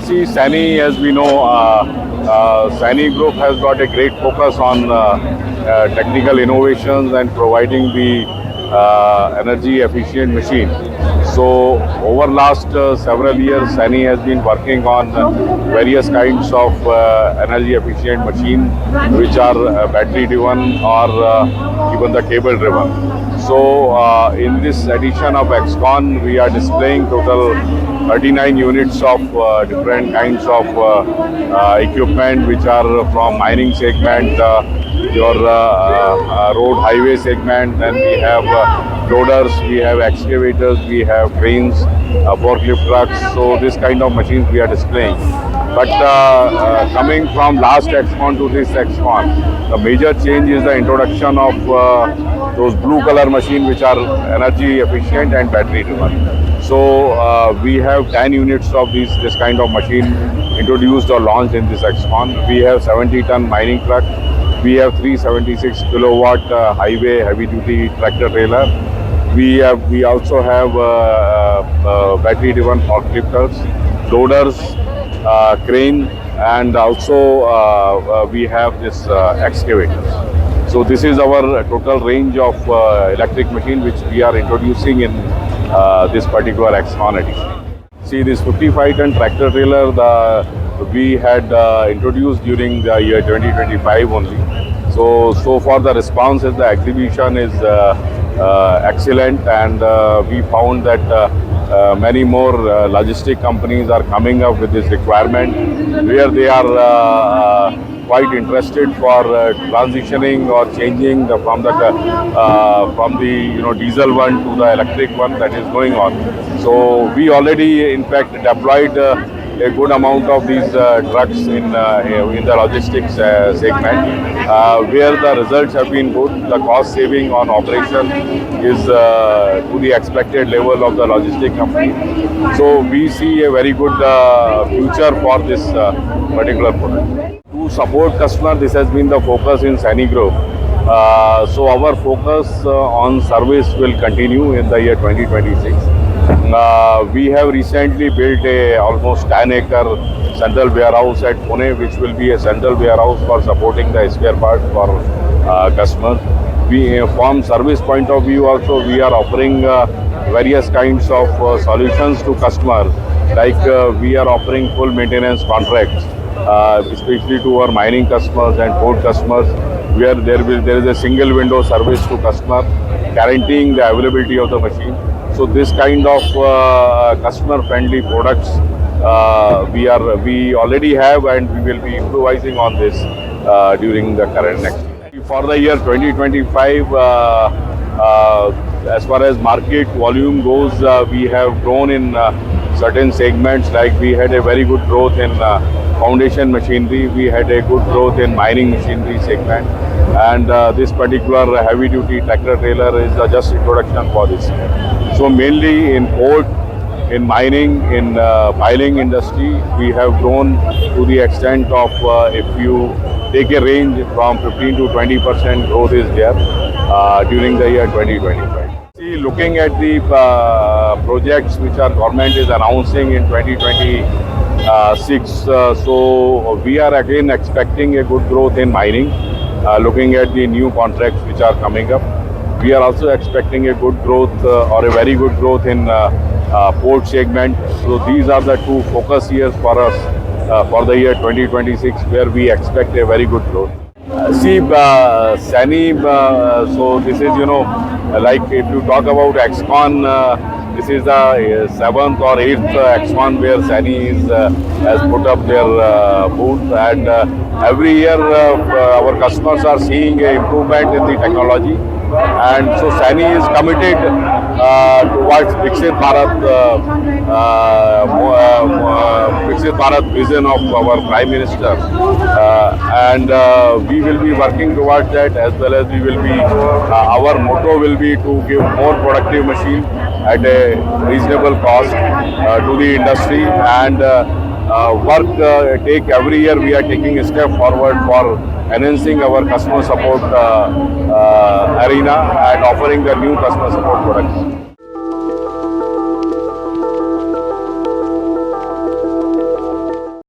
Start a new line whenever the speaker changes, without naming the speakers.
See, Sani, as we know, Sani Group has got a great focus on technical innovations and providing the energy efficient machine. So over last several years, Sani has been working on various kinds of energy efficient machine, which are battery driven or even the cable driven. So in this edition of XCon, we are displaying total 39 units of different kinds of equipment, which are from mining segment, your road highway segment, then we have loaders, we have excavators, we have cranes, forklift trucks. So this kind of machines we are displaying. But coming from last XCon to this XCon, the major change is the introduction of those blue color machine, which are energy efficient and battery driven. So we have 10 units of this kind of machine introduced or launched in this XCon. We have 70-ton mining truck. We have 376 kilowatt highway heavy duty tractor trailer. We also have battery driven forklifters, loaders, crane, and also we have this excavators. So this is our total range of electric machine which we are introducing in this particular XCon edition. See, this 55-ton tractor trailer we had introduced during the year 2025 only. So far the response at the exhibition is excellent, and we found that many more logistic companies are coming up with this requirement, where they are quite interested for transitioning or changing from the diesel one to the electric one that is going on. So we already in fact deployed a good amount of these trucks in the logistics segment, where the results have been good. The cost saving on operation is to the expected level of the logistic company. So we see a very good future for this particular product. To support customer, this has been the focus in Sani Group. So our focus on service will continue in the year 2026. We have recently built a almost 10-acre central warehouse at Pune, which will be a central warehouse for supporting the spare parts for customers. From service point of view also, we are offering various kinds of solutions to customers. Like we are offering full maintenance contracts, especially to our mining customers and port customers, where there is a single window service to customer, guaranteeing the availability of the machine. So this kind of customer-friendly products we already have, and we will be improvising on this during the current next year. For the year 2025, as far as market volume goes, we have grown in certain segments. Like we had a very good growth in foundation machinery, we had a good growth in mining machinery segment, and this particular heavy duty tractor trailer is just introduction for this. So mainly in port, in mining, in piling industry, we have grown to the extent of if you take a range from 15 to 20% growth is there during the year 2025. See, looking at the projects which our government is announcing in 2026, so we are again expecting a good growth in mining, looking at the new contracts which are coming up. We are also expecting a good growth or a very good growth in port segment. So these are the two focus years for us for the year 2026, where we expect a very good growth. See, Sani, so this is, like if you talk about XCon, this is the 7th or 8th XCon where Sani has put up their booth, and every year our customers are seeing an improvement in the technology. And so Sani is committed towards Viksit Bharat vision of our Prime Minister, and we will be working towards that, as well as we will be, our motto will be to give more productive machine at a reasonable cost to the industry, and take every year we are taking a step forward for enhancing our customer support arena and offering the new customer support products.